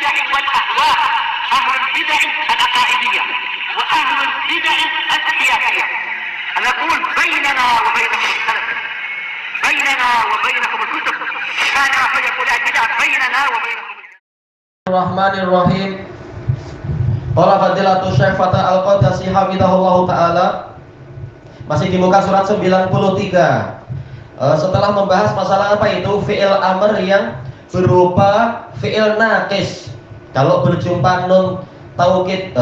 البدع والأهواء، أهل البدع العقائدية وأهل البدع السياسية. نقول بيننا وبينكم السلف، بيننا وبينكم الكتب، كان فيقول البدع بيننا وبينكم. Bismillahirrahmanirrahim. Qala fadilatul Syekh Fatah Al-Qadasi hafizahullahu taala. Masih di muka surat 93. Setelah membahas masalah apa itu fi'il amr yang berupa fi'il naqis. Kalau berjumpa nun taukid,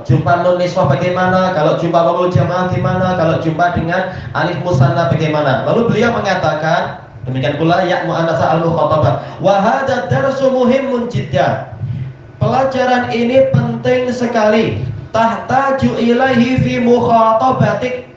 jumpa nun niswah bagaimana? Kalau jumpa wawul jamaah gimana? Kalau jumpa dengan alif musanna bagaimana? Lalu beliau mengatakan, demikian pula ya muannatsa al-mukhatabah. Wa hadza darsu muhimmun jiddan. Pelajaran ini penting sekali. Tahtaju ilaihi fi mukhatabatik.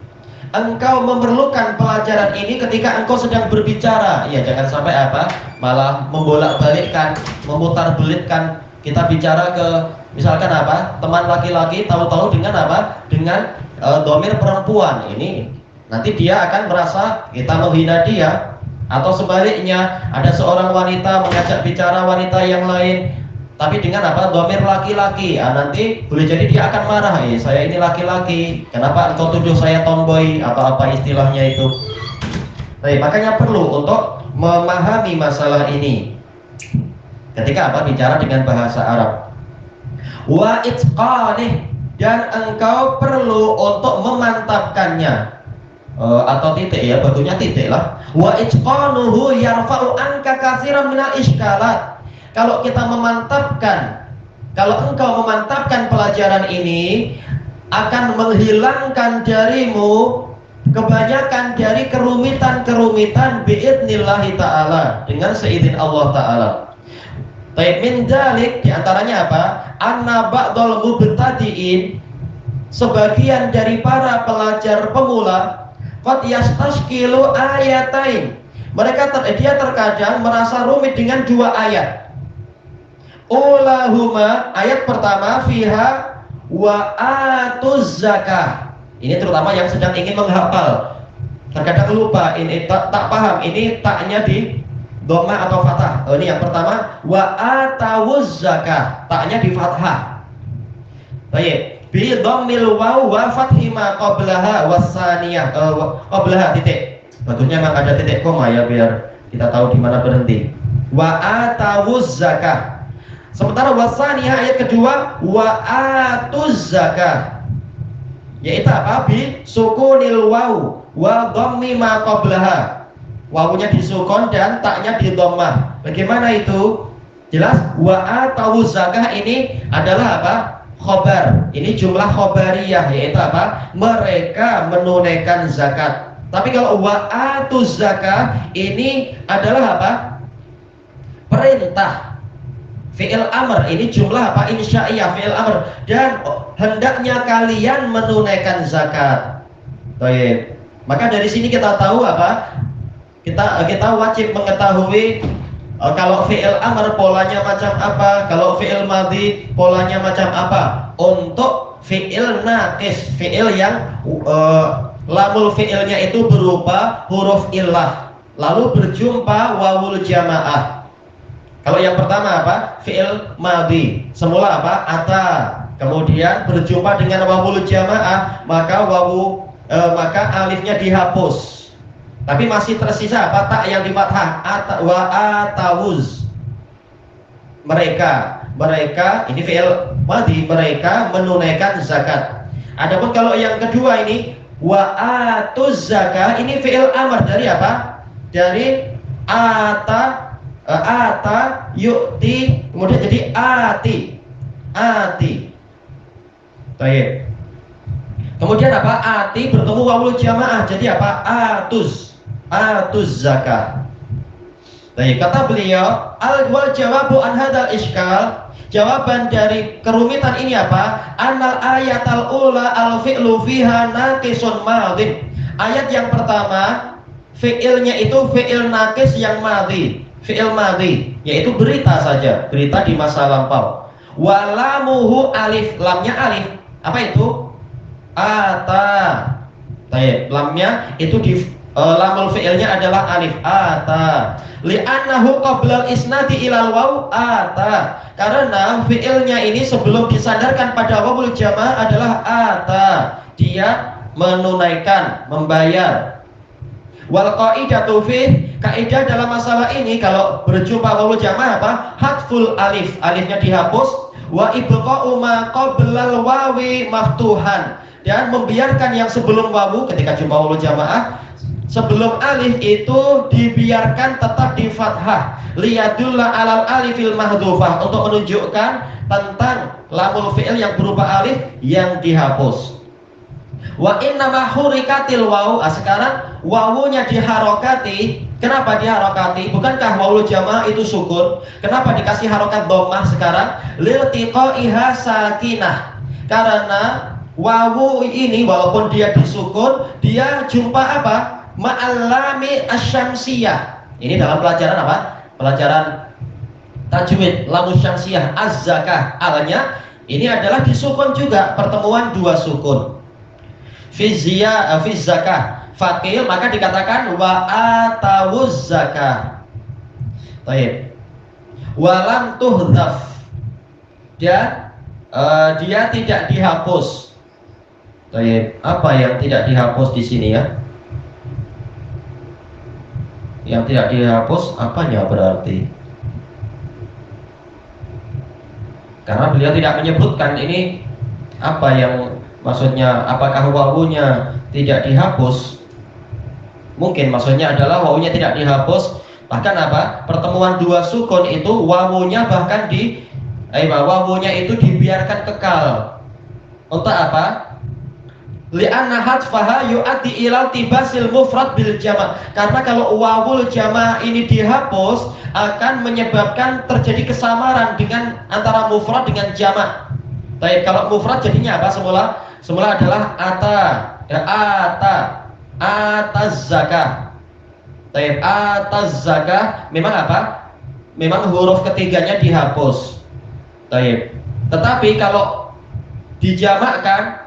Engkau memerlukan pelajaran ini ketika engkau sedang berbicara. Ya, jangan sampai apa? Malah membolak-balikkan, memutar-belitkan. Kita bicara ke misalkan apa? Teman laki-laki tahu-tahu dengan apa? Dengan dhamir perempuan. Ini nanti dia akan merasa kita menghina dia. Atau sebaliknya, ada seorang wanita mengajak bicara wanita yang lain, tapi dengan apa? Dhamir laki-laki. Nanti boleh jadi dia akan marah. Saya ini laki-laki, kenapa engkau tuduh saya tomboy atau apa istilahnya itu. Nah, makanya perlu untuk memahami masalah ini ketika apa? Bicara dengan bahasa Arab. Wa itqanih, dan engkau perlu untuk memantapkannya. Atau titik ya, batunya titik lah. Wa itqanuhu yarfa'u anka katsiran minal iskalat. Kalau kita memantapkan, kalau engkau memantapkan pelajaran ini, akan menghilangkan darimu kebanyakan dari kerumitan-kerumitan biidnillahi ta'ala, dengan seizin Allah ta'ala. Taib min dalik, diantaranya apa? Anna ba'dal mubtadi'in, sebagian dari para pelajar pemula, qad yastashkilu ayatain, dia terkadang merasa rumit dengan dua ayat. Ulahuma, ayat pertama fiha wa atuz zakah. Ini terutama yang sedang ingin menghafal. Terkadang lupa, ini tak paham, ini taknya di dhamma atau fathah. Ini yang pertama, wa atawuz zakah, taknya di fathah. Baik, bi dhammil waw wa fathi ma qablaha wasaniyah, qablaha titik. Betulnya memang ada titik koma ya, biar kita tahu di mana berhenti. Wa atawuz zakah. Sementara wasaniyah ayat kedua wa atuz zakah, yaitu apa? Bi sukunil waw wa dhammi ma qablaha. Wawunya disukun dan taknya di dhammah. Bagaimana itu? Jelas, wa atuz zakah ini adalah apa? Khobar. Ini jumlah khobariyah, yaitu apa? Mereka menunaikan zakat. Tapi kalau wa atuz zakah ini adalah apa? Perintah. Fi'il amr, ini jumlah apa? Insya'iyah, fi'il amr. Dan hendaknya kalian menunaikan zakat. Baik. Maka dari sini kita tahu apa? Kita wajib mengetahui kalau fi'il amr polanya macam apa, kalau fi'il madhi polanya macam apa. Untuk fi'il naqis, fi'il yang lamul fi'ilnya itu berupa huruf illah, lalu berjumpa wawul jamaah. Kalau yang pertama apa? Fi'il madhi, semula apa? Ata. Kemudian berjumpa dengan wawul jamaah, maka alifnya dihapus. Tapi masih tersisa apa? Tak yang di fathah. Wa atawuz. Mereka ini fi'il madhi, mereka menunaikan zakat. Adapun kalau yang kedua ini wa atuz zakah, ini fi'il amr dari apa? Dari ata yu'ti, kemudian jadi ati. Baik. Kemudian apa? Ati bertemu wawul jamaah jadi apa? Atuz zakah. Baik, kata beliau, al-wal jawabu an hadzal iskal, jawaban dari kerumitan ini apa? Anal ayatal ula al-fi'lu fiha naqisun madhin. Ayat yang pertama fi'ilnya itu fi'il naqis yang madhi. Fi'il madhi, yaitu berita saja, berita di masa lampau. Walamuhu alif, lamnya alif. Apa itu? Ata. Baik, lamnya itu lamul fi'ilnya adalah alif ata. Li'annahu qabla al-isnadi ilal waw ata. Karena fi'ilnya ini sebelum disandarkan pada wawul jamaah adalah ata. Dia menunaikan, membayar. Wal qaidatu fi, kaidah dalam masalah ini kalau berjumpa wawul jamaah apa? Hadful alif, alifnya dihapus. Wa ibqa'u ma qablal wawi maftuhan, dan membiarkan yang sebelum wawu ketika jumpa wawul jamaah sebelum alif itu dibiarkan tetap di fathah, liyadulla alal alifil mahdhufah, untuk menunjukkan tentang lamul fi'il yang berupa alif yang dihapus. Wa innama hurikatil wawu, sekarang wawunya diharokati. Kenapa diharokati? Bukankah wawul jamaah itu sukun? Kenapa dikasih harokat dhammah sekarang? Liltiqaiha sakinah, karena wawu ini walaupun dia disukun, dia jumpa apa? Ma'allami asyamsiyah. Ini dalam pelajaran apa? Pelajaran tajwid lamu syamsiyah az-zakah. Alanya ini adalah disukun juga, pertemuan dua sukun. Fi zakah fakil, maka dikatakan wa atawuz zakah. Baik. Walam tuhdhaf, dia tidak dihapus. Baik. Apa yang tidak dihapus di sini ya? Yang tidak dihapus apanya berarti? Karena beliau tidak menyebutkan ini apa yang maksudnya, apakah wawunya tidak dihapus? Mungkin maksudnya adalah wawunya tidak dihapus, bahkan apa? Pertemuan dua sukun itu wawunya bahkan wawunya itu dibiarkan kekal. Untuk apa? Li'anna hadfaha yu'addi ilal tibasil mufrad bil jama'. Karena kalau wawul jama' ini dihapus akan menyebabkan terjadi kesamaran dengan antara mufrad dengan jama'. Baik, kalau mufrad jadinya apa semula adalah ata, ya, ataz zakah. Baik, ataz zakah memang apa? Memang huruf ketiganya dihapus. Baik. Tetapi kalau dijamakkan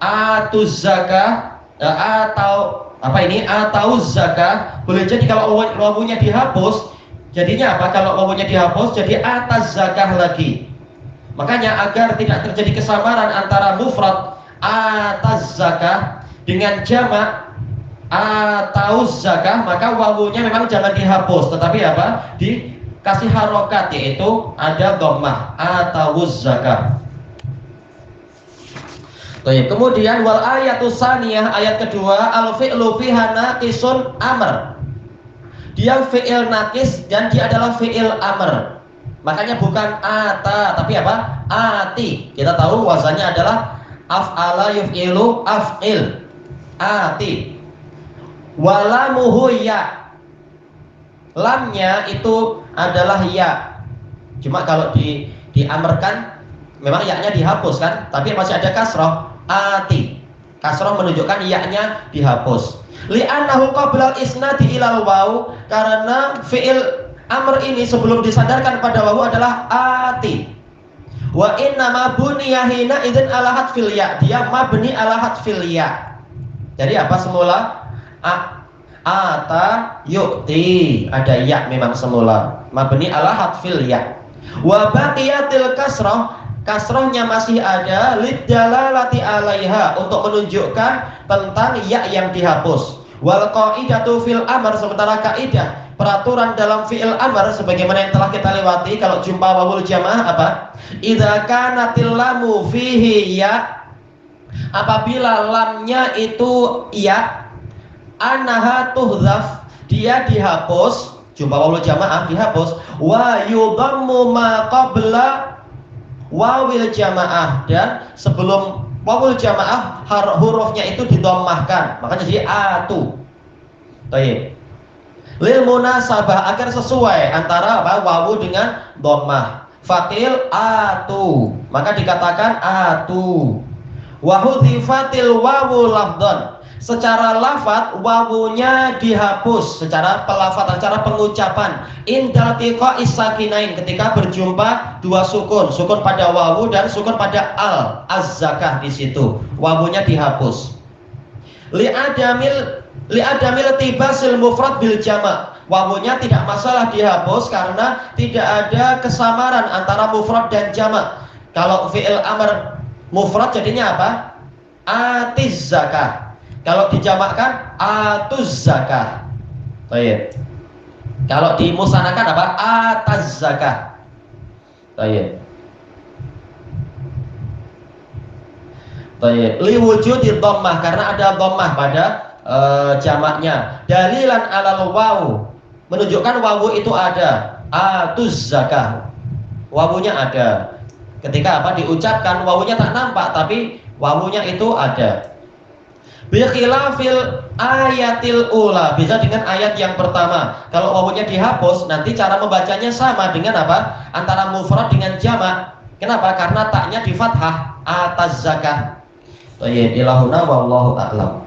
atuz zakah atau apa ini atau zakah, boleh jadi kalau wawunya dihapus jadinya apa? Kalau wawunya dihapus jadi ataz zakah lagi. Makanya agar tidak terjadi kesamaran antara mufrad ataz zakah dengan jamak atau zakah, maka wawunya memang jangan dihapus, tetapi apa? Dikasih harokat, yaitu ada dhammah atau zakah. Kemudian wal ayatus saniyah, ayat kedua, al fi'lu fiha naqisun amr. Dia fi'il naqis dan dia adalah fi'il amr. Makanya bukan ata tapi apa? Ati. Kita tahu wazannya adalah af'ala yuf'ilu af'il. Ati. Walamuhu ya. Lamnya itu adalah ya. Cuma kalau diamarkan memang ya-nya dihapus kan, tapi masih ada kasroh. Ati, kasroh menunjukkan ya-nya dihapus. Li'annahu qabla isnadi ilal waw, karena fi'il amr ini sebelum disandarkan pada wawu ata. Wa inna ma buniya hina idzin ala hadfil ya, dia mabni ala hadfil ya. Jadi apa semula? Ata yu'ti, ada ya memang semula, mabni ala hadfil ya. Wa baqiyatil kasroh, kasrohnya masih ada, liddalalati alaiha, untuk menunjukkan tentang ya yang dihapus. Wal qaidatu fil amr, sementara kaidah peraturan dalam fi'il amr sebagaimana yang telah kita lewati kalau jumpa wawul jamaah apa? Idza kanatil lamu fihi ya, apabila lamnya itu ya, anaha tuhdhaf, dia dihapus, jumpa wawul jamaah dihapus, wa yudhammu ma qabla wawil jamaah, dan sebelum wawul jamaah hurufnya itu didommahkan, makanya jadi atu. Baik. Lil munasabah, agar sesuai antara apa? Wawu dengan dhammah. Fatil atu, maka dikatakan atu. Wa hudhifatil wawu lafdhan, secara lafaz wawunya dihapus, secara pelafatan, secara pengucapan. Indal tiqa'is sakinain, ketika berjumpa dua sukun, sukun pada wawu dan sukun pada al, az-zakah, di situ wawunya dihapus. Li adamil li'adamil tibasil mufrad bil jama'. Wawunya tidak masalah dihapus karena tidak ada kesamaran antara mufrad dan jama'. Kalau fi'il amr mufrad jadinya apa? Atiz zakah. Kalau dijamakkan atuz zakah. Baik. Kalau dimusanakan apa? Ataz zakah. Baik. Baik. Li wujudi dhammah, karena ada dhammah pada jamaknya. Dalilan alal wawu, menunjukkan wawu itu ada. Atuz zakah. Wawunya ada. Ketika apa diucapkan wawunya tak nampak tapi wawunya itu ada. Bi khilafil ayatil ula, bisa dengan ayat yang pertama. Kalau wawunya dihapus nanti cara membacanya sama dengan apa? Antara mufrad dengan jamak. Kenapa? Karena taknya di fathah, ataz zakah. Baik, ilahuna wallahu a'lam.